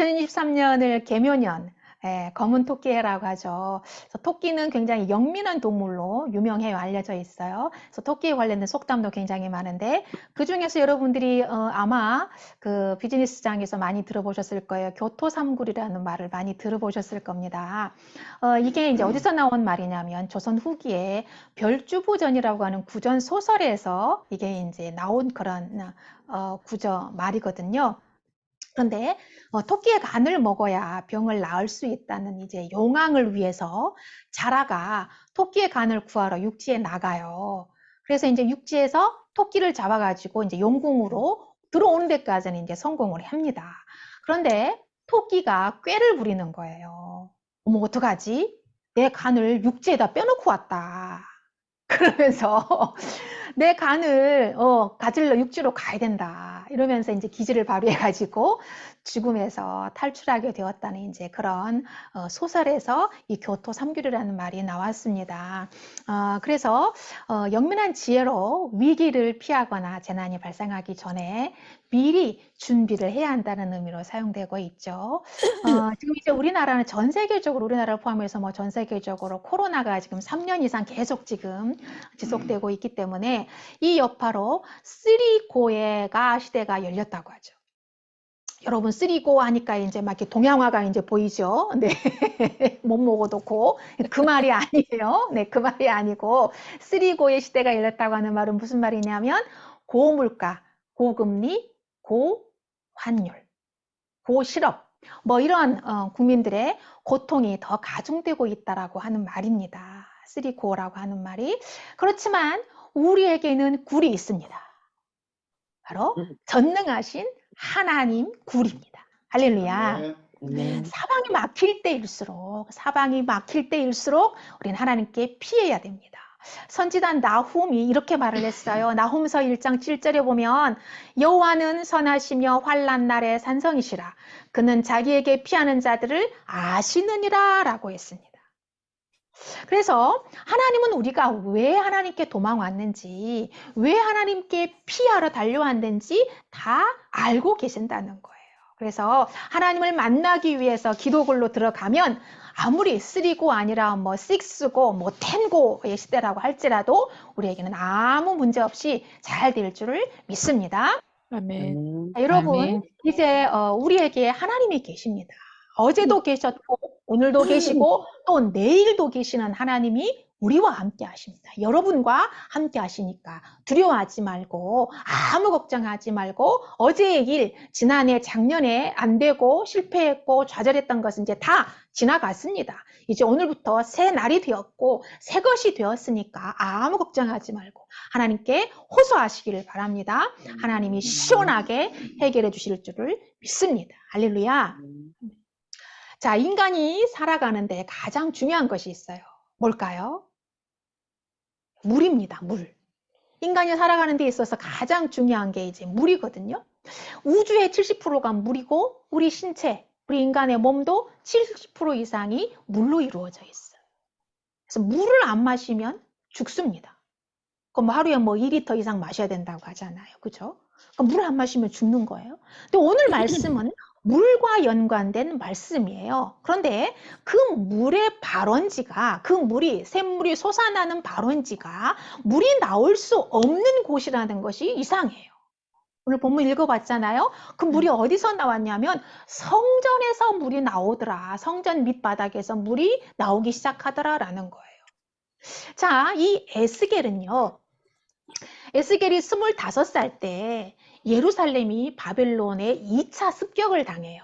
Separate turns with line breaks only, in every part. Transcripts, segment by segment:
2023년을 개묘년, 검은 토끼해라고 하죠. 그래서 토끼는 굉장히 영민한 동물로 유명해요. 알려져 있어요. 그래서 토끼에 관련된 속담도 굉장히 많은데, 그 중에서 여러분들이 아마 그 비즈니스장에서 많이 들어보셨을 거예요. 교토삼굴이라는 말을 많이 들어보셨을 겁니다. 이게 이제 어디서 나온 말이냐면 조선 후기에 별주부전이라고 하는 구전 소설에서 이게 이제 나온 그런 구저 말이거든요. 그런데 토끼의 간을 먹어야 병을 나을 수 있다는 이제 용왕을 위해서 자라가 토끼의 간을 구하러 육지에 나가요. 그래서 이제 육지에서 토끼를 잡아가지고 이제 용궁으로 들어오는 데까지는 이제 성공을 합니다. 그런데 토끼가 꾀를 부리는 거예요. 어머, 어떡하지? 내 간을 육지에다 빼놓고 왔다. 그러면서 내 간을 가지러 육지로 가야 된다. 이러면서 이제 기지를 발휘해가지고 죽음에서 탈출하게 되었다는 이제 그런 소설에서 이 교토삼규류라는 말이 나왔습니다. 그래서 영민한 지혜로 위기를 피하거나 재난이 발생하기 전에 미리 준비를 해야 한다는 의미로 사용되고 있죠. 지금 이제 우리나라는 전 세계적으로, 우리나라를 포함해서 뭐 전 세계적으로 코로나가 지금 3년 이상 계속 지금 지속되고 있기 때문에 이 여파로 3고해가 시대가 열렸다고 하죠. 여러분 3고 하니까 이제 막 이렇게 동양화가 이제 보이죠. 네. 못 먹어도 고. 그 말이 아니에요. 네, 그 말이 아니고 3고의 시대가 열렸다고 하는 말은 무슨 말이냐면 고물가, 고금리, 고환율, 고실업 뭐 이런 국민들의 고통이 더 가중되고 있다라고 하는 말입니다. 3고라고 하는 말이. 그렇지만 우리에게는 굴이 있습니다. 바로 전능하신 하나님 굴입니다. 할렐루야. 사방이 막힐 때일수록 우리는 하나님께 피해야 됩니다. 선지단 나훔이 이렇게 말을 했어요. 나훔서 1장 7절에 보면 여호와는 선하시며 환난 날에 산성이시라. 그는 자기에게 피하는 자들을 아시느니라 라고 했습니다. 그래서 하나님은 우리가 왜 하나님께 도망왔는지, 왜 하나님께 피하러 달려왔는지 다 알고 계신다는 거예요. 그래서 하나님을 만나기 위해서 기도굴로 들어가면 아무리 3고 아니라 뭐 6고 뭐 10고의 시대라고 할지라도 우리에게는 아무 문제 없이 잘 될 줄을 믿습니다.
아멘.
여러분,
아멘.
이제 우리에게 하나님이 계십니다. 어제도 계셨고 오늘도 계시고 또 내일도 계시는 하나님이 우리와 함께 하십니다. 여러분과 함께 하시니까 두려워하지 말고 아무 걱정하지 말고 어제의 일, 지난해 작년에 안 되고 실패했고 좌절했던 것은 이제 다 지나갔습니다. 이제 오늘부터 새 날이 되었고 새 것이 되었으니까 아무 걱정하지 말고 하나님께 호소하시기를 바랍니다. 하나님이 시원하게 해결해 주실 줄을 믿습니다. 할렐루야. 자, 인간이 살아가는데 가장 중요한 것이 있어요. 뭘까요? 물입니다. 물. 인간이 살아가는 데 있어서 가장 중요한 게 이제 물이거든요. 우주의 70%가 물이고 우리 신체, 우리 인간의 몸도 70% 이상이 물로 이루어져 있어요. 그래서 물을 안 마시면 죽습니다. 그럼 하루에 뭐 2리터 이상 마셔야 된다고 하잖아요. 그죠? 물을 안 마시면 죽는 거예요. 근데 오늘 말씀은 물과 연관된 말씀이에요. 그런데 그 물의 발원지가, 그 물이, 샘물이 솟아나는 발원지가 물이 나올 수 없는 곳이라는 것이 이상해요. 오늘 본문 읽어봤잖아요. 그 물이 어디서 나왔냐면 성전에서 물이 나오더라. 성전 밑바닥에서 물이 나오기 시작하더라라는 거예요. 자, 이 에스겔은요. 에스겔이 25살 때 예루살렘이 바벨론의 2차 습격을 당해요.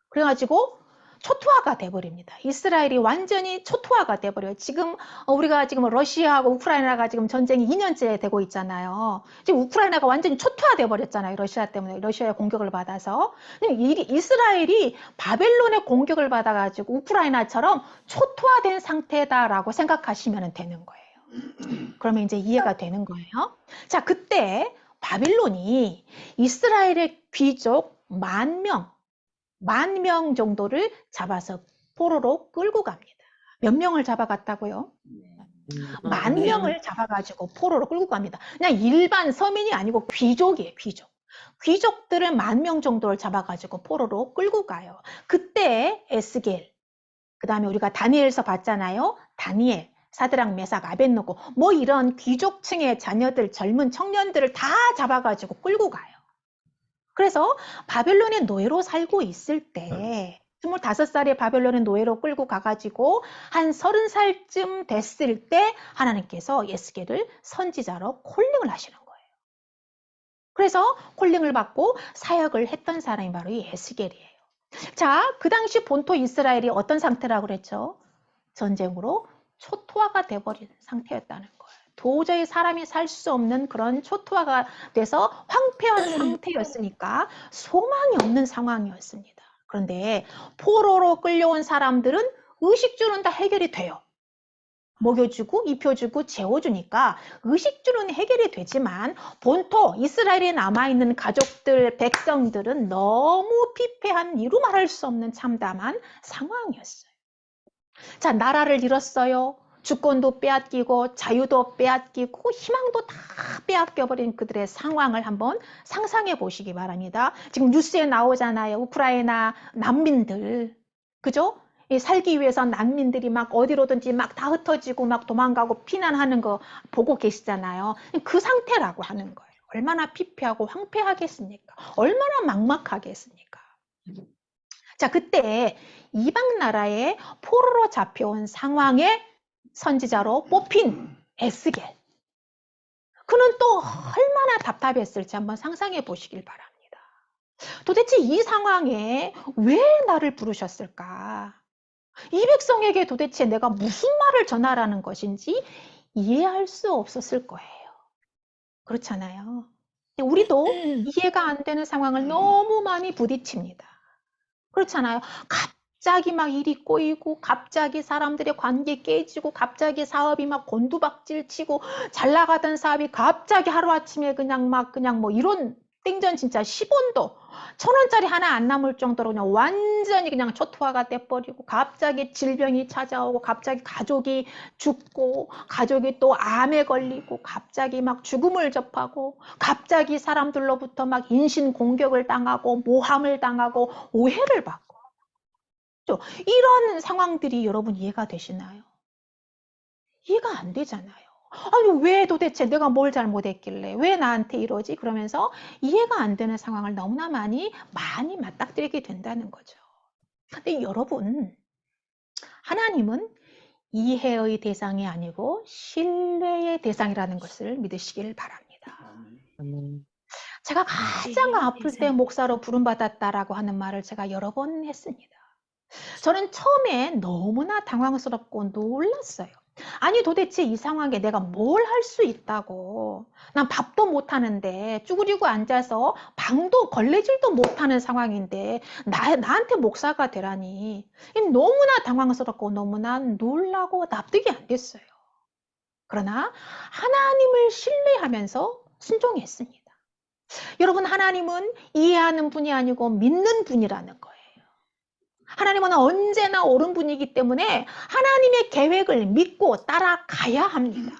그래가지고 초토화가 돼버립니다. 이스라엘이 완전히 초토화가 돼버려요. 지금 우리가 지금 러시아하고 우크라이나가 지금 전쟁이 2년째 되고 있잖아요. 지금 우크라이나가 완전히 초토화 돼버렸잖아요. 러시아 때문에, 러시아의 공격을 받아서. 이스라엘이 바벨론의 공격을 받아가지고 우크라이나처럼 초토화된 상태다라고 생각하시면 되는 거예요. 그러면 이제 이해가 되는 거예요. 자, 그때 바빌론이 이스라엘의 귀족 10,000명 정도를 잡아서 포로로 끌고 갑니다. 몇 명을 잡아갔다고요? 10,000명을 잡아가지고 포로로 끌고 갑니다. 그냥 일반 서민이 아니고 귀족이에요, 귀족. 귀족들을 10,000명 정도를 잡아가지고 포로로 끌고 가요. 그때 에스겔, 그 다음에 우리가 다니엘서 봤잖아요. 다니엘, 사드락, 메삭, 아벳노고 뭐 이런 귀족층의 자녀들, 젊은 청년들을 다 잡아가지고 끌고 가요. 그래서 바벨론의 노예로 살고 있을 때 25살에 바벨론의 노예로 끌고 가가지고 한 30살쯤 됐을 때 하나님께서 에스겔을 선지자로 콜링을 하시는 거예요. 그래서 콜링을 받고 사역을 했던 사람이 바로 이 에스겔이에요. 자, 그 당시 본토 이스라엘이 어떤 상태라고 그랬죠? 전쟁으로 초토화가 돼버린 상태였다는 거예요. 도저히 사람이 살 수 없는 그런 초토화가 돼서 황폐한 상태였으니까 소망이 없는 상황이었습니다. 그런데 포로로 끌려온 사람들은 의식주는 다 해결이 돼요. 먹여주고 입혀주고 재워주니까 의식주는 해결이 되지만 본토 이스라엘에 남아있는 가족들, 백성들은 너무 피폐한 이루 말할 수 없는 참담한 상황이었어요. 자, 나라를 잃었어요. 주권도 빼앗기고 자유도 빼앗기고 희망도 다 빼앗겨버린 그들의 상황을 한번 상상해 보시기 바랍니다. 지금 뉴스에 나오잖아요. 우크라이나 난민들. 그죠? 살기 위해서 난민들이 막 어디로든지 막 다 흩어지고 막 도망가고 피난하는 거 보고 계시잖아요. 그 상태라고 하는 거예요. 얼마나 피폐하고 황폐하겠습니까? 얼마나 막막하겠습니까? 자, 그때 이방 나라에 포로로 잡혀온 상황에 선지자로 뽑힌 에스겔. 그는 또 얼마나 답답했을지 한번 상상해 보시길 바랍니다. 도대체 이 상황에 왜 나를 부르셨을까? 이 백성에게 도대체 내가 무슨 말을 전하라는 것인지 이해할 수 없었을 거예요. 그렇잖아요. 우리도 이해가 안 되는 상황을 너무 많이 부딪힙니다. 그렇잖아요. 갑자기 막 일이 꼬이고 갑자기 사람들의 관계 깨지고 갑자기 사업이 막 곤두박질 치고 잘 나가던 사업이 갑자기 하루아침에 그냥 뭐 이런 땡전 진짜 10원도 1,000원짜리 하나 안 남을 정도로 그냥 완전히 그냥 초토화가 돼버리고 갑자기 질병이 찾아오고 갑자기 가족이 죽고 가족이 또 암에 걸리고 갑자기 막 죽음을 접하고 갑자기 사람들로부터 막 인신 공격을 당하고 모함을 당하고 오해를 받고 이런 상황들이 여러분 이해가 되시나요? 이해가 안 되잖아요. 아니 왜 도대체 내가 뭘 잘못했길래 왜 나한테 이러지? 그러면서 이해가 안 되는 상황을 너무나 많이 맞닥뜨리게 된다는 거죠. 근데 여러분 하나님은 이해의 대상이 아니고 신뢰의 대상이라는 것을 믿으시길 바랍니다. 제가 가장 아플 때 목사로 부름받았다라고 하는 말을 제가 여러 번 했습니다. 저는 처음에 너무나 당황스럽고 놀랐어요. 아니 도대체 이 상황에 내가 뭘 할 수 있다고. 난 밥도 못하는데 쭈그리고 앉아서 방도 걸레질도 못하는 상황인데 나한테 목사가 되라니. 너무나 당황스럽고 너무나 놀라고 납득이 안 됐어요. 그러나 하나님을 신뢰하면서 순종했습니다. 여러분 하나님은 이해하는 분이 아니고 믿는 분이라는 거예요. 하나님은 언제나 옳은 분이기 때문에 하나님의 계획을 믿고 따라가야 합니다.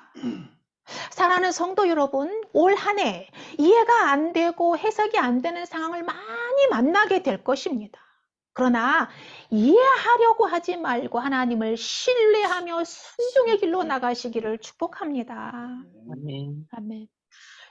사랑하는 성도 여러분, 올 한 해 이해가 안 되고 해석이 안 되는 상황을 많이 만나게 될 것입니다. 그러나 이해하려고 하지 말고 하나님을 신뢰하며 순종의 길로 나가시기를 축복합니다.
아멘.
아멘.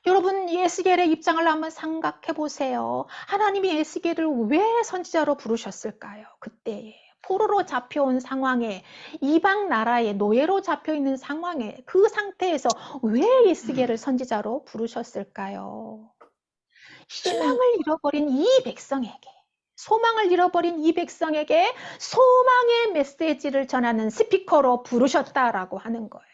여러분 에스겔의 입장을 한번 생각해 보세요. 하나님이 에스겔을 왜 선지자로 부르셨을까요? 그때 포로로 잡혀온 상황에 이방 나라의 노예로 잡혀있는 상황에 그 상태에서 왜 에스겔을 선지자로 부르셨을까요? 희망을 잃어버린 이 백성에게 소망을 잃어버린 이 백성에게 소망의 메시지를 전하는 스피커로 부르셨다라고 하는 거예요.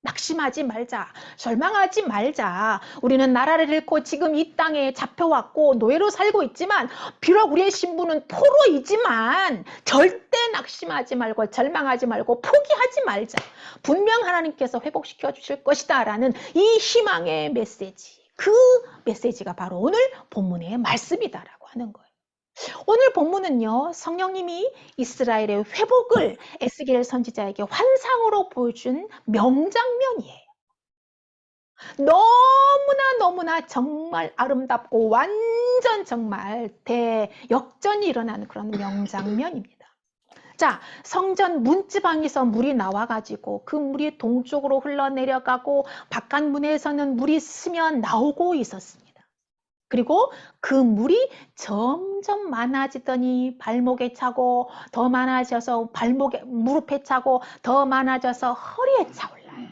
낙심하지 말자, 절망하지 말자. 우리는 나라를 잃고 지금 이 땅에 잡혀왔고 노예로 살고 있지만 비록 우리의 신분은 포로이지만 절대 낙심하지 말고 절망하지 말고 포기하지 말자. 분명 하나님께서 회복시켜 주실 것이다 라는 이 희망의 메시지. 그 메시지가 바로 오늘 본문의 말씀이다라고 하는 거예요. 오늘 본문은요, 성령님이 이스라엘의 회복을 에스겔 선지자에게 환상으로 보여준 명장면이에요. 너무나 정말 아름답고 완전 정말 대역전이 일어나는 그런 명장면입니다. 자, 성전 문지방에서 물이 나와가지고 그 물이 동쪽으로 흘러내려가고 바깥문에서는 물이 스며 나오고 있었습니다. 그리고 그 물이 점점 많아지더니 발목에 차고 더 많아져서 발목에 무릎에 차고 더 많아져서 허리에 차올라요.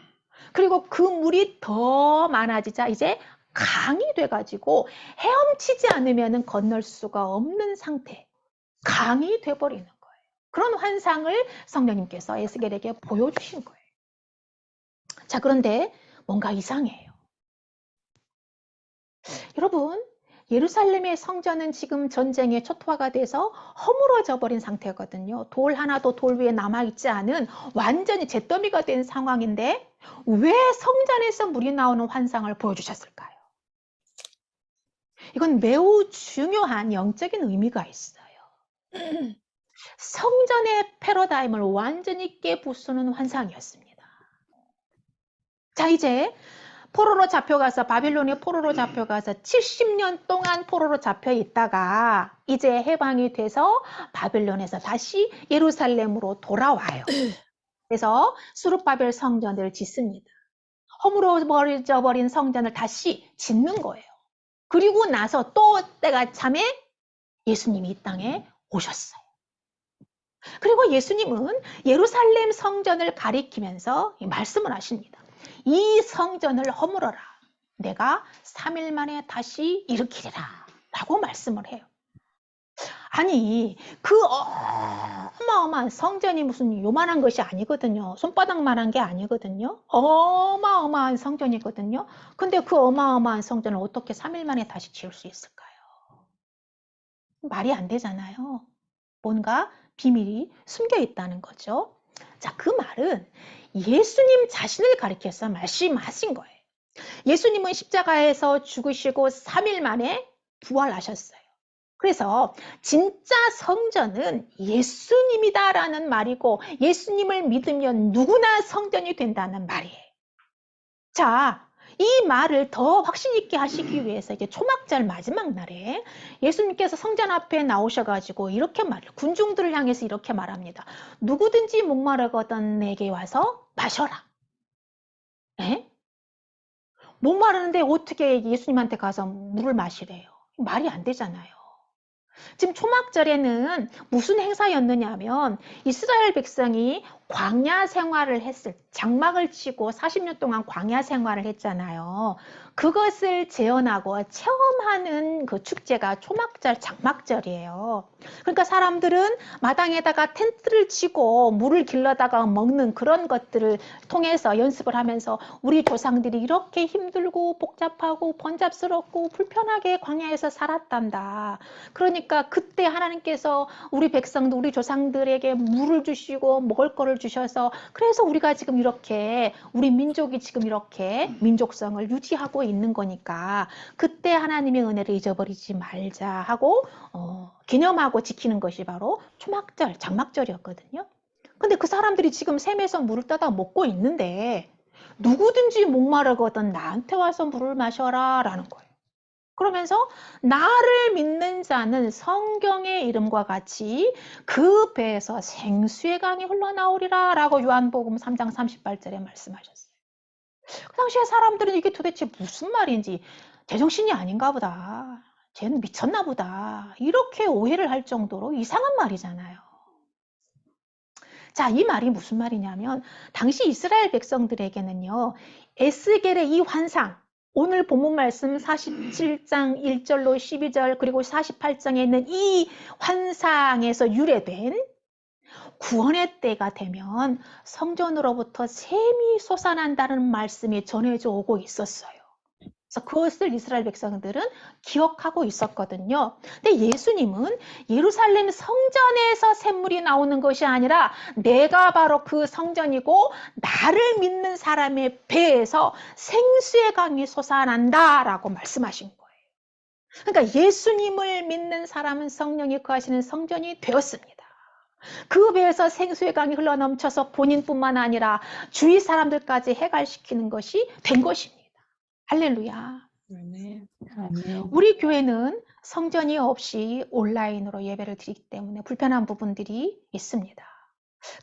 그리고 그 물이 더 많아지자 이제 강이 돼가지고 헤엄치지 않으면 건널 수가 없는 상태, 강이 돼버리는 거예요. 그런 환상을 성령님께서 에스겔에게 보여주신 거예요. 자, 그런데 뭔가 이상해요. 여러분, 예루살렘의 성전은 지금 전쟁의 초토화가 돼서 허물어져 버린 상태거든요. 돌 하나도 돌 위에 남아있지 않은 완전히 잿더미가 된 상황인데 왜 성전에서 물이 나오는 환상을 보여주셨을까요? 이건 매우 중요한 영적인 의미가 있어요. 성전의 패러다임을 완전히 깨부수는 환상이었습니다. 자, 이제 포로로 잡혀가서 바빌론의 포로로 잡혀가서 70년 동안 포로로 잡혀 있다가 이제 해방이 돼서 바빌론에서 다시 예루살렘으로 돌아와요. 그래서 수룹바벨 성전을 짓습니다. 허물어져 버린 성전을 다시 짓는 거예요. 그리고 나서 또 때가 참에 예수님이 이 땅에 오셨어요. 그리고 예수님은 예루살렘 성전을 가리키면서 말씀을 하십니다. 이 성전을 허물어라. 내가 3일 만에 다시 일으키리라. 라고 말씀을 해요. 아니, 그 어마어마한 성전이 무슨 요만한 것이 아니거든요. 손바닥만한 게 아니거든요. 어마어마한 성전이거든요. 근데 그 어마어마한 성전을 어떻게 3일 만에 다시 지을 수 있을까요? 말이 안 되잖아요. 뭔가 비밀이 숨겨 있다는 거죠. 자, 그 말은 예수님 자신을 가리켜서 말씀하신 거예요. 예수님은 십자가에서 죽으시고 3일 만에 부활하셨어요. 그래서 진짜 성전은 예수님이다라는 말이고 예수님을 믿으면 누구나 성전이 된다는 말이에요. 자, 이 말을 더 확신 있게 하시기 위해서 이제 초막절 마지막 날에 예수님께서 성전 앞에 나오셔가지고 이렇게 군중들을 향해서 이렇게 말합니다. 누구든지 목마르거든 내게 와서 마셔라. 에? 목마르는데 어떻게 예수님한테 가서 물을 마시래요? 말이 안 되잖아요. 지금 초막절에는 무슨 행사였느냐면 이스라엘 백성이 광야 생활을 장막을 치고 40년 동안 광야 생활을 했잖아요. 그것을 재현하고 체험하는 그 축제가 초막절, 장막절이에요. 그러니까 사람들은 마당에다가 텐트를 치고 물을 길러다가 먹는 그런 것들을 통해서 연습을 하면서 우리 조상들이 이렇게 힘들고 복잡하고 번잡스럽고 불편하게 광야에서 살았단다. 그러니까 그때 하나님께서 우리 백성들, 우리 조상들에게 물을 주시고 먹을 거를 주셔서 그래서 우리가 지금 이렇게 우리 민족이 지금 이렇게 민족성을 유지하고 있는 거니까 그때 하나님의 은혜를 잊어버리지 말자 하고 기념하고 지키는 것이 바로 초막절, 장막절이었거든요. 근데 그 사람들이 지금 샘에서 물을 따다 먹고 있는데 누구든지 목마르거든 나한테 와서 물을 마셔라 라는 거예요. 그러면서 나를 믿는 자는 성경의 이름과 같이 그 배에서 생수의 강이 흘러나오리라 라고 요한복음 3장 38절에 말씀하셨어요. 그 당시에 사람들은 이게 도대체 무슨 말인지 제정신이 아닌가 보다. 쟤는 미쳤나 보다. 이렇게 오해를 할 정도로 이상한 말이잖아요. 자, 이 말이 무슨 말이냐면 당시 이스라엘 백성들에게는요. 에스겔의 이 환상, 오늘 본문 말씀 47장 1절로 12절 그리고 48장에 있는 이 환상에서 유래된 구원의 때가 되면 성전으로부터 샘이 솟아난다는 말씀이 전해져 오고 있었어요. 그래서 그것을 이스라엘 백성들은 기억하고 있었거든요. 근데 예수님은 예루살렘 성전에서 샘물이 나오는 것이 아니라 내가 바로 그 성전이고 나를 믿는 사람의 배에서 생수의 강이 솟아난다라고 말씀하신 거예요. 그러니까 예수님을 믿는 사람은 성령이 거하시는 성전이 되었습니다. 그 배에서 생수의 강이 흘러넘쳐서 본인뿐만 아니라 주위 사람들까지 해갈시키는 것이 된 것입니다. 할렐루야.
아멘. 아멘.
우리 교회는 성전이 없이 온라인으로 예배를 드리기 때문에 불편한 부분들이 있습니다.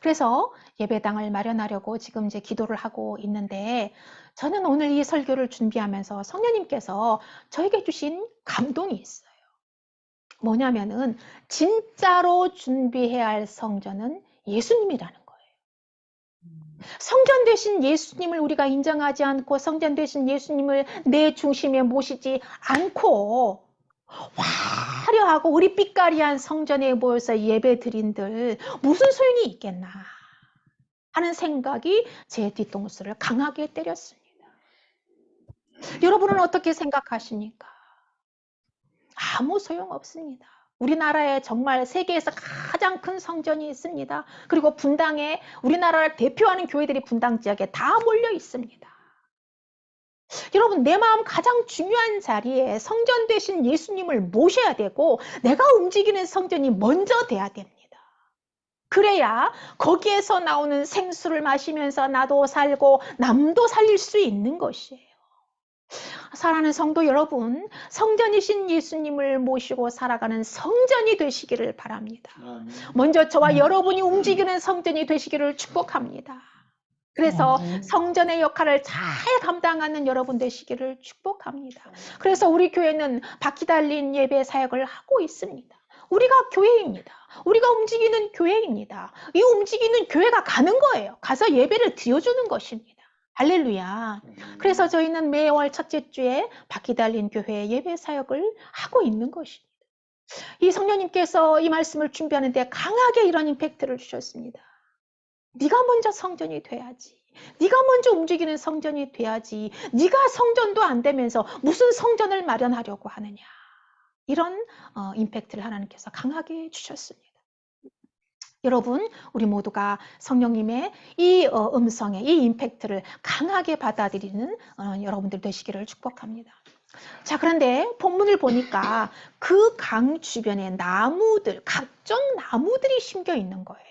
그래서 예배당을 마련하려고 지금 이제 기도를 하고 있는데, 저는 오늘 이 설교를 준비하면서 성령님께서 저에게 주신 감동이 있어요. 뭐냐면은 진짜로 준비해야 할 성전은 예수님이라는 거예요. 성전 되신 예수님을 우리가 인정하지 않고 성전 되신 예수님을 내 중심에 모시지 않고 화려하고 우리 삐까리한 성전에 모여서 예배 드린들 무슨 소용이 있겠나 하는 생각이 제 뒤통수를 강하게 때렸습니다. 여러분은 어떻게 생각하십니까? 아무 소용없습니다. 우리나라에 정말 세계에서 가장 큰 성전이 있습니다. 그리고 분당에 우리나라를 대표하는 교회들이 분당 지역에 다 몰려 있습니다. 여러분, 내 마음 가장 중요한 자리에 성전 되신 예수님을 모셔야 되고 내가 움직이는 성전이 먼저 돼야 됩니다. 그래야 거기에서 나오는 생수를 마시면서 나도 살고 남도 살릴 수 있는 것이에요. 사랑하는 성도 여러분, 성전이신 예수님을 모시고 살아가는 성전이 되시기를 바랍니다. 먼저 저와 여러분이 움직이는 성전이 되시기를 축복합니다. 그래서 성전의 역할을 잘 감당하는 여러분 되시기를 축복합니다. 그래서 우리 교회는 바퀴 달린 예배 사역을 하고 있습니다. 우리가 교회입니다. 우리가 움직이는 교회입니다. 이 움직이는 교회가 가는 거예요. 가서 예배를 드려주는 것입니다. 할렐루야. 그래서 저희는 매월 첫째 주에 바퀴 달린 교회 예배 사역을 하고 있는 것입니다. 이 성령님께서 이 말씀을 준비하는데 강하게 이런 임팩트를 주셨습니다. 네가 먼저 성전이 돼야지. 네가 먼저 움직이는 성전이 돼야지. 네가 성전도 안 되면서 무슨 성전을 마련하려고 하느냐. 이런 임팩트를 하나님께서 강하게 주셨습니다. 여러분, 우리 모두가 성령님의 이 음성의 이 임팩트를 강하게 받아들이는 여러분들 되시기를 축복합니다. 자, 그런데 본문을 보니까 그 강 주변에 나무들, 각종 나무들이 심겨 있는 거예요.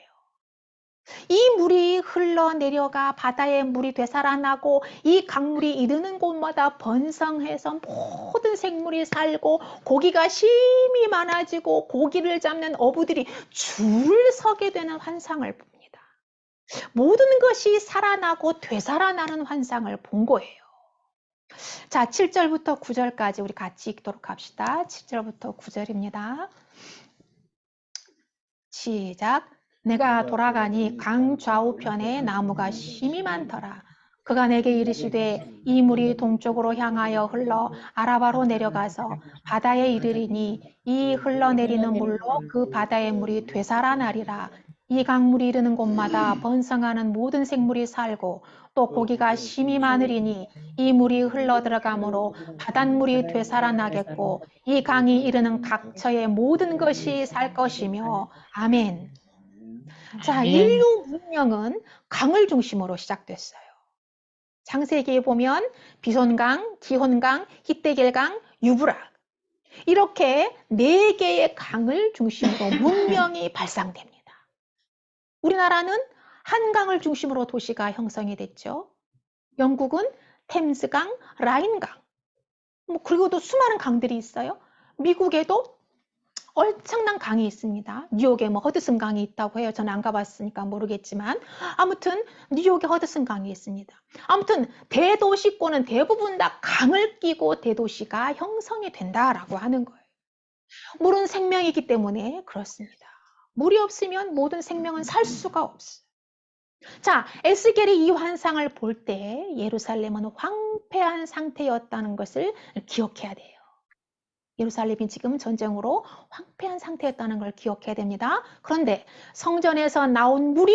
이 물이 흘러내려가 바다의 물이 되살아나고 이 강물이 이르는 곳마다 번성해서 모든 생물이 살고 고기가 심히 많아지고 고기를 잡는 어부들이 줄을 서게 되는 환상을 봅니다. 모든 것이 살아나고 되살아나는 환상을 본 거예요. 자, 7절부터 9절까지 우리 같이 읽도록 합시다. 7절부터 9절입니다. 시작. 내가 돌아가니 강 좌우편에 나무가 심이 많더라. 그가 내게 이르시되 이 물이 동쪽으로 향하여 흘러 아라바로 내려가서 바다에 이르리니 이 흘러내리는 물로 그 바다의 물이 되살아나리라. 이 강물이 이르는 곳마다 번성하는 모든 생물이 살고 또 고기가 심이 많으리니 이 물이 흘러 들어가므로 바닷물이 되살아나겠고 이 강이 이르는 각처의 모든 것이 살 것이며 아멘. 자, 인류 문명은 강을 중심으로 시작됐어요. 창세기에 보면 비손강, 기혼강, 히데겔강, 유브락 이렇게 4개의 강을 중심으로 문명이 발상됩니다. 우리나라는 한강을 중심으로 도시가 형성이 됐죠. 영국은 템스강, 라인강 그리고 또 수많은 강들이 있어요. 미국에도 엄청난 강이 있습니다. 뉴욕에 허드슨 강이 있다고 해요. 저는 안 가봤으니까 모르겠지만 아무튼 뉴욕에 허드슨 강이 있습니다. 아무튼 대도시권은 대부분 다 강을 끼고 대도시가 형성이 된다라고 하는 거예요. 물은 생명이기 때문에 그렇습니다. 물이 없으면 모든 생명은 살 수가 없어요. 자, 에스겔이 이 환상을 볼 때 예루살렘은 황폐한 상태였다는 것을 기억해야 돼요. 예루살렘이 지금 전쟁으로 황폐한 상태였다는 걸 기억해야 됩니다. 그런데 성전에서 나온 물이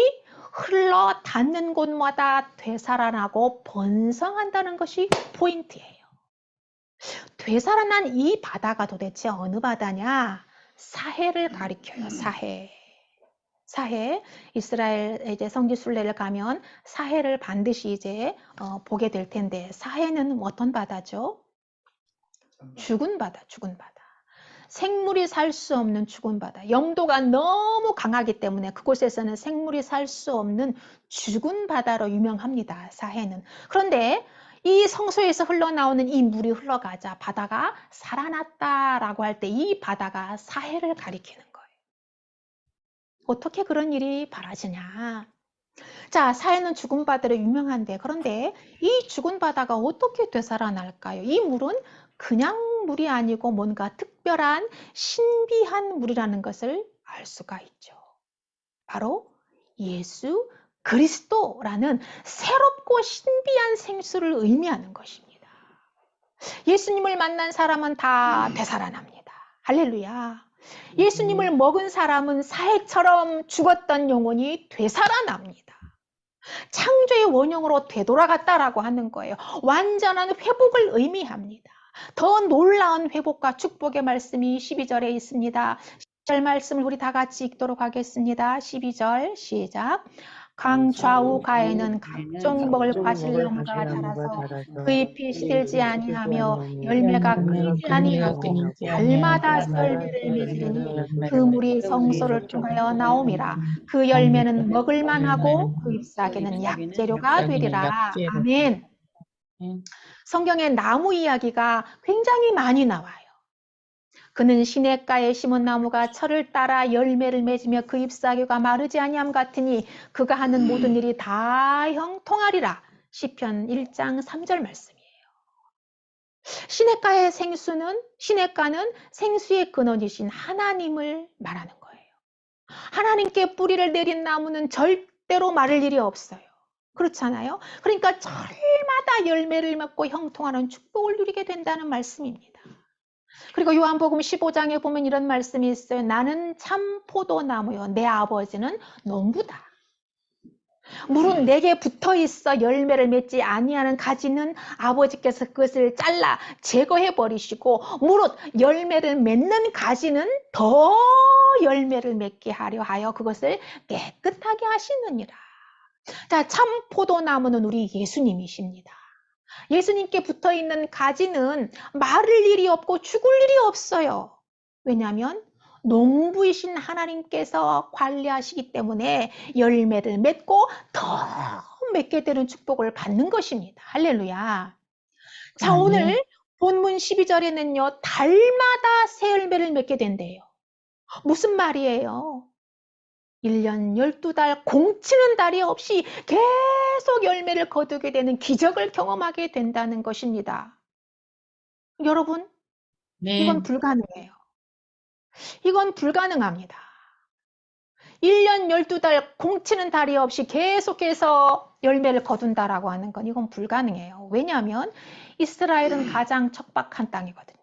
흘러 닿는 곳마다 되살아나고 번성한다는 것이 포인트예요. 되살아난 이 바다가 도대체 어느 바다냐? 사해를 가리켜요. 사해. 사해, 이스라엘 이제 성지 순례를 가면 사해를 반드시 이제 보게 될 텐데 사해는 어떤 바다죠? 죽은 바다, 죽은 바다. 생물이 살 수 없는 죽은 바다. 영도가 너무 강하기 때문에 그곳에서는 생물이 살 수 없는 죽은 바다로 유명합니다. 사해는. 그런데 이 성소에서 흘러나오는 이 물이 흘러가자 바다가 살아났다라고 할 때 이 바다가 사해를 가리키는 거예요. 어떻게 그런 일이 벌어지냐? 자, 사해는 죽은 바다로 유명한데 그런데 이 죽은 바다가 어떻게 되살아날까요? 이 물은 그냥 물이 아니고 뭔가 특별한 신비한 물이라는 것을 알 수가 있죠. 바로 예수 그리스도라는 새롭고 신비한 생수를 의미하는 것입니다. 예수님을 만난 사람은 다 되살아납니다. 할렐루야. 예수님을 먹은 사람은 사해처럼 죽었던 영혼이 되살아납니다. 창조의 원형으로 되돌아갔다라고 하는 거예요. 완전한 회복을 의미합니다. 더 놀라운 회복과 축복의 말씀이 12절에 있습니다. 12절 말씀을 우리 다 같이 읽도록 하겠습니다. 12절 시작. 강 좌우 가에는 각종 먹을 과실나무가 자라서 그 잎이 시들지 아니하며 열매가 끊이지 아니하고 달마다 새 열매를 맺으리니 그 물이 성소를 통하여 나옴이라. 그 열매는 먹을만하고 그 잎사귀는 약재료가 되리라. 아멘. 성경에 나무 이야기가 굉장히 많이 나와요. 그는 시냇가에 심은 나무가 철을 따라 열매를 맺으며 그 잎사귀가 마르지 아니함 같으니 그가 하는 모든 일이 다 형통하리라. 시편 1장 3절 말씀이에요. 시냇가는 생수의 근원이신 하나님을 말하는 거예요. 하나님께 뿌리를 내린 나무는 절대로 마를 일이 없어요. 그렇잖아요. 그러니까 철마다 열매를 맺고 형통하는 축복을 누리게 된다는 말씀입니다. 그리고 요한복음 15장에 보면 이런 말씀이 있어요. 나는 참 포도나무요 내 아버지는 농부다. 물은 내게 붙어 있어 열매를 맺지 아니하는 가지는 아버지께서 그것을 잘라 제거해 버리시고 무릇 열매를 맺는 가지는 더 열매를 맺게 하려 하여 그것을 깨끗하게 하시느니라. 자, 참 포도나무는 우리 예수님이십니다. 예수님께 붙어 있는 가지는 마를 일이 없고 죽을 일이 없어요. 왜냐하면 농부이신 하나님께서 관리하시기 때문에 열매를 맺고 더 맺게 되는 축복을 받는 것입니다. 할렐루야. 자, 오늘 본문 12절에는요. 달마다 새 열매를 맺게 된대요. 무슨 말이에요? 1년 12달 공치는 달이 없이 계속 열매를 거두게 되는 기적을 경험하게 된다는 것입니다. 여러분, 이건 불가능해요. 이건 불가능합니다. 1년 12달 공치는 달이 없이 계속해서 열매를 거둔다라고 하는 건 이건 불가능해요. 왜냐하면 이스라엘은 가장 척박한 땅이거든요.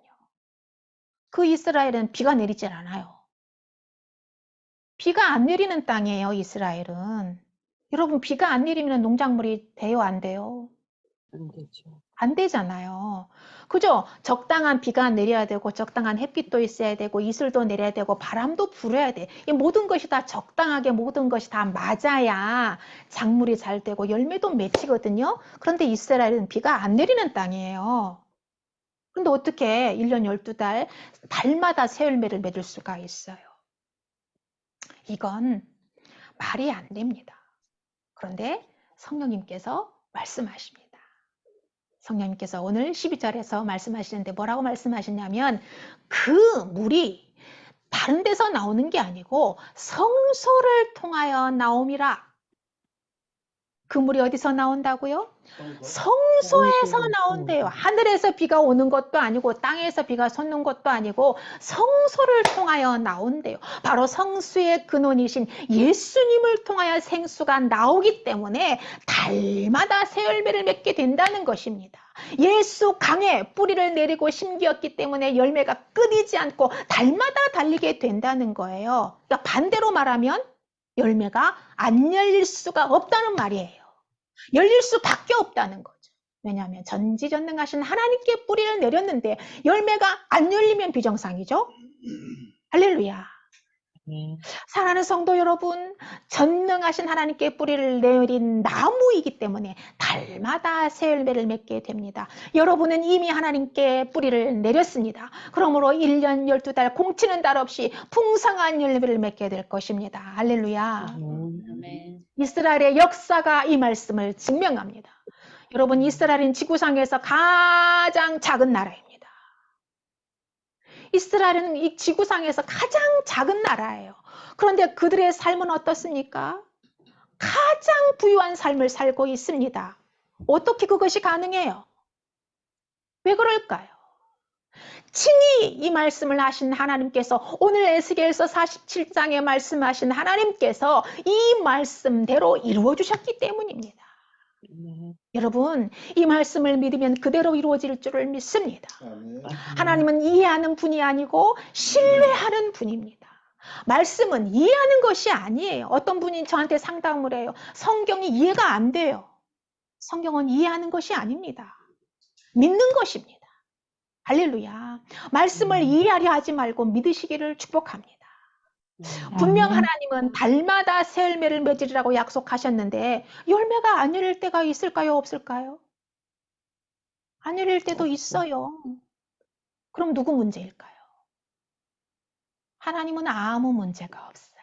그 이스라엘은 비가 내리질 않아요. 비가 안 내리는 땅이에요, 이스라엘은. 여러분, 비가 안 내리면 농작물이 돼요, 안 돼요?
안 되죠.
안 되잖아요. 그죠? 적당한 비가 내려야 되고 적당한 햇빛도 있어야 되고 이슬도 내려야 되고 바람도 불어야 돼. 이 모든 것이 다 적당하게 모든 것이 다 맞아야 작물이 잘 되고 열매도 맺히거든요. 그런데 이스라엘은 비가 안 내리는 땅이에요. 근데 어떻게 1년 12달 달마다 새 열매를 맺을 수가 있어요? 이건 말이 안 됩니다. 그런데 성령님께서 말씀하십니다. 성령님께서 오늘 12절에서 말씀하시는데 뭐라고 말씀하시냐면 그 물이 다른 데서 나오는 게 아니고 성소를 통하여 나옴이라. 그 물이 어디서 나온다고요? 성소에서 나온대요. 하늘에서 비가 오는 것도 아니고 땅에서 비가 솟는 것도 아니고 성소를 통하여 나온대요. 바로 성수의 근원이신 예수님을 통하여 생수가 나오기 때문에 달마다 새 열매를 맺게 된다는 것입니다. 예수 강에 뿌리를 내리고 심기었기 때문에 열매가 끊이지 않고 달마다 달리게 된다는 거예요. 그러니까 반대로 말하면 열매가 안 열릴 수가 없다는 말이에요. 열릴 수밖에 없다는 거죠. 왜냐하면 전지전능하신 하나님께 뿌리를 내렸는데 열매가 안 열리면 비정상이죠. 할렐루야. 사랑하는 성도 여러분, 전능하신 하나님께 뿌리를 내린 나무이기 때문에 달마다 새 열매를 맺게 됩니다. 여러분은 이미 하나님께 뿌리를 내렸습니다. 그러므로 1년 12달 공치는 달 없이 풍성한 열매를 맺게 될 것입니다. 할렐루야.
아멘.
이스라엘의 역사가 이 말씀을 증명합니다. 여러분, 이스라엘은 지구상에서 가장 작은 나라입니다. 이스라엘은 이 지구상에서 가장 작은 나라예요. 그런데 그들의 삶은 어떻습니까? 가장 부유한 삶을 살고 있습니다. 어떻게 그것이 가능해요? 왜 그럴까요? 친히 이 말씀을 하신 하나님께서, 오늘 에스겔서 47장에 말씀하신 하나님께서 이 말씀대로 이루어 주셨기 때문입니다. 여러분, 이 말씀을 믿으면 그대로 이루어질 줄을 믿습니다. 하나님은 이해하는 분이 아니고 신뢰하는 분입니다. 말씀은 이해하는 것이 아니에요. 어떤 분이 저한테 상담을 해요. 성경이 이해가 안 돼요. 성경은 이해하는 것이 아닙니다. 믿는 것입니다. 할렐루야. 말씀을 이해하려 하지 말고 믿으시기를 축복합니다. 분명 하나님은 달마다 새 열매를 맺으리라고 약속하셨는데 열매가 안 열릴 때가 있을까요? 없을까요? 안 열릴 때도 있어요. 그럼 누구 문제일까요? 하나님은 아무 문제가 없어요.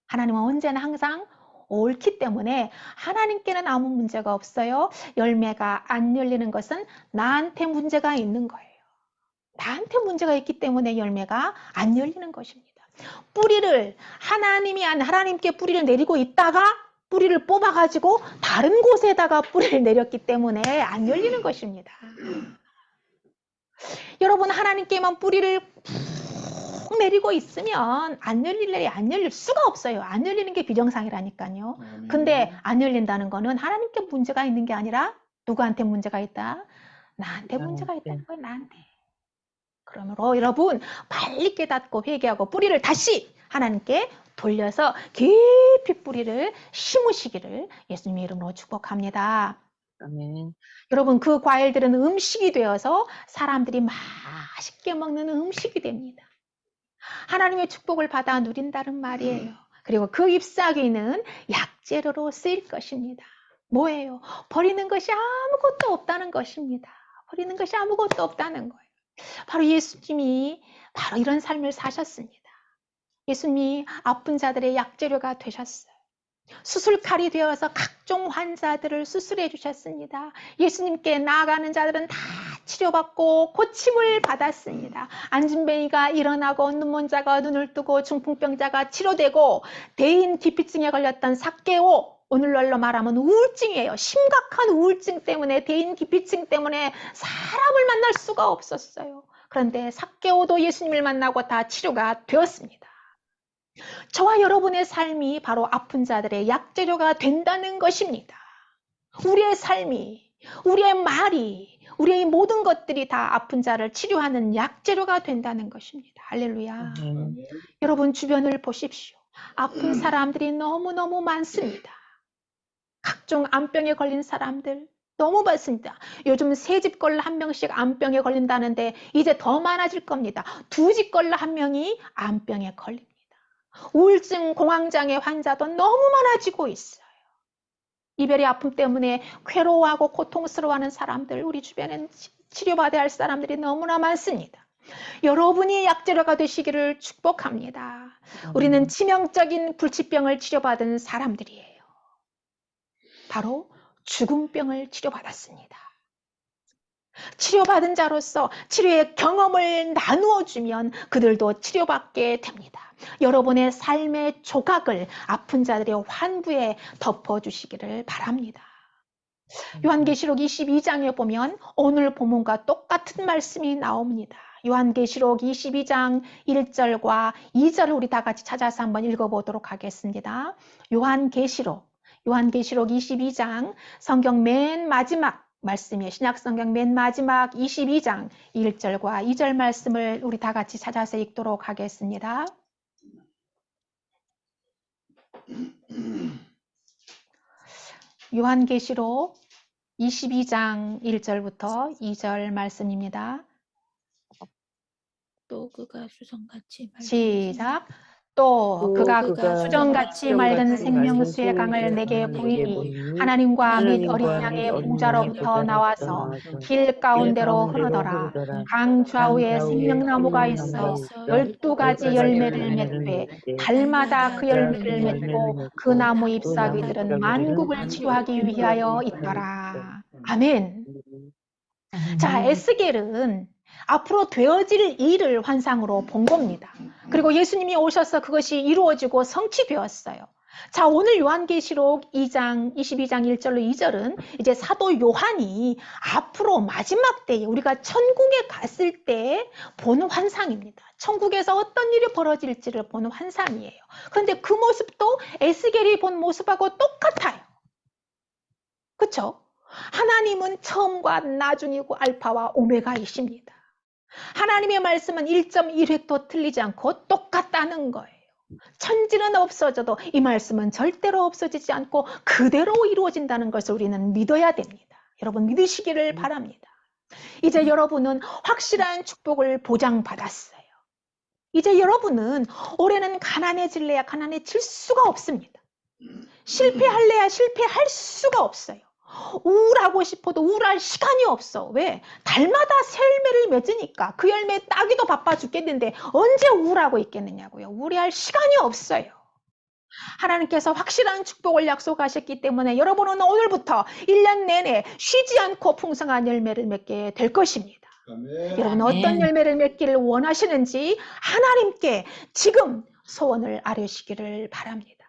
하나님은 언제나 항상 옳기 때문에 하나님께는 아무 문제가 없어요. 열매가 안 열리는 것은 나한테 문제가 있는 거예요. 나한테 문제가 있기 때문에 열매가 안 열리는 것입니다. 뿌리를 하나님께 뿌리를 내리고 있다가 뿌리를 뽑아가지고 다른 곳에다가 뿌리를 내렸기 때문에 안 열리는 것입니다. 여러분, 하나님께만 뿌리를 푹 내리고 있으면 안 열릴 수가 없어요. 안 열리는 게 비정상이라니까요. 근데 안 열린다는 거는 하나님께 문제가 있는 게 아니라 누구한테 문제가 있다? 나한테 문제가 있다는 거예요. 나한테. 그러므로 여러분, 빨리 깨닫고 회개하고 뿌리를 다시 하나님께 돌려서 깊이 뿌리를 심으시기를 예수님의 이름으로 축복합니다.
아멘.
여러분, 그 과일들은 음식이 되어서 사람들이 맛있게 먹는 음식이 됩니다. 하나님의 축복을 받아 누린다는 말이에요. 그리고 그 잎사귀는 약재료로 쓰일 것입니다. 뭐예요? 버리는 것이 아무것도 없다는 것입니다. 버리는 것이 아무것도 없다는 거예요. 바로 예수님이 바로 이런 삶을 사셨습니다. 예수님이 아픈 자들의 약재료가 되셨어요. 수술칼이 되어서 각종 환자들을 수술해 주셨습니다. 예수님께 나아가는 자들은 다 치료받고 고침을 받았습니다. 안진뱅이가 일어나고 눈먼 자가 눈을 뜨고 중풍병자가 치료되고 대인 기피증에 걸렸던 삭개오, 오늘날로 말하면 우울증이에요. 심각한 우울증 때문에, 대인 기피증 때문에 사람을 만날 수가 없었어요. 그런데 삭개오도 예수님을 만나고 다 치료가 되었습니다. 저와 여러분의 삶이 바로 아픈 자들의 약재료가 된다는 것입니다. 우리의 삶이, 우리의 말이, 우리의 모든 것들이 다 아픈 자를 치료하는 약재료가 된다는 것입니다. 할렐루야. 여러분 주변을 보십시오. 아픈 사람들이 너무너무 많습니다. 각종 암병에 걸린 사람들 너무 많습니다. 요즘 3집 걸러 1명씩 암병에 걸린다는데 이제 더 많아질 겁니다. 2집 걸러 1명이 암병에 걸립니다. 우울증, 공황장애 환자도 너무 많아지고 있어요. 이별의 아픔 때문에 괴로워하고 고통스러워하는 사람들, 우리 주변엔 치료받아야 할 사람들이 너무나 많습니다. 여러분이 약재료가 되시기를 축복합니다. 우리는 치명적인 불치병을 치료받은 사람들이에요. 바로 죽음병을 치료받았습니다. 치료받은 자로서 치료의 경험을 나누어주면 그들도 치료받게 됩니다. 여러분의 삶의 조각을 아픈 자들의 환부에 덮어주시기를 바랍니다. 요한계시록 22장에 보면 오늘 본문과 똑같은 말씀이 나옵니다. 요한계시록 22장 1절과 2절을 우리 다 같이 찾아서 한번 읽어보도록 하겠습니다. 요한계시록 22장 성경 맨 마지막 말씀이에요. 신약성경 맨 마지막 22장 1절과 2절 말씀을 우리 다 같이 찾아서 읽도록 하겠습니다. 요한계시록 22장 1절부터 2절 말씀입니다.
또 그가 수정같이
시작. 또 그가 수정같이 맑은 생명수의 강을 내게 보이니 하나님과 및 어린 양의 봉자로부터 나와서 길 가운데로 흐르더라. 강 좌우에 생명나무가 있어 12가지 열매를 맺되 달마다 그 열매를 맺고 그 나무 잎사귀들은 만국을 치료하기 위하여 있더라. 아멘. 자,
아멘.
에스겔은 앞으로 되어질 일을 환상으로 본 겁니다. 그리고 예수님이 오셔서 그것이 이루어지고 성취되었어요. 자, 오늘 요한계시록 2장, 22장 1절로 2절은 이제 사도 요한이 앞으로 마지막 때에 우리가 천국에 갔을 때 보는 환상입니다. 천국에서 어떤 일이 벌어질지를 보는 환상이에요. 그런데 그 모습도 에스겔이 본 모습하고 똑같아요. 그렇죠? 하나님은 처음과 나중이고 알파와 오메가이십니다. 하나님의 말씀은 1.1획도 틀리지 않고 똑같다는 거예요. 천지는 없어져도 이 말씀은 절대로 없어지지 않고 그대로 이루어진다는 것을 우리는 믿어야 됩니다. 여러분 믿으시기를 바랍니다. 이제 여러분은 확실한 축복을 보장받았어요. 이제 여러분은 올해는 가난해질래야 가난해질 수가 없습니다. 실패할래야 실패할 수가 없어요. 우울하고 싶어도 우울할 시간이 없어. 왜? 달마다 새 열매를 맺으니까 그 열매 따기도 바빠 죽겠는데 언제 우울하고 있겠느냐고요. 우울해할 시간이 없어요. 하나님께서 확실한 축복을 약속하셨기 때문에 여러분은 오늘부터 1년 내내 쉬지 않고 풍성한 열매를 맺게 될 것입니다.
아멘.
여러분 어떤 열매를 맺기를 원하시는지 하나님께 지금 소원을 아뢰시기를 바랍니다.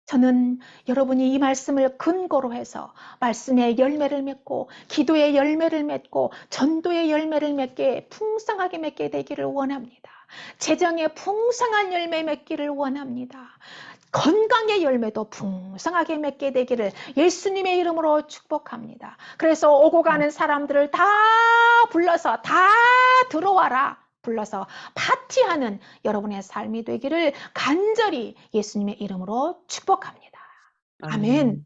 저는 여러분이 이 말씀을 근거로 해서 말씀의 열매를 맺고 기도의 열매를 맺고 전도의 열매를 맺게 풍성하게 맺게 되기를 원합니다. 재정의 풍성한 열매 맺기를 원합니다. 건강의 열매도 풍성하게 맺게 되기를 예수님의 이름으로 축복합니다. 그래서 오고 가는 사람들을 다 불러서 다 들어와라. 불러서 파티하는 여러분의 삶이 되기를 간절히 예수님의 이름으로 축복합니다. 아멘.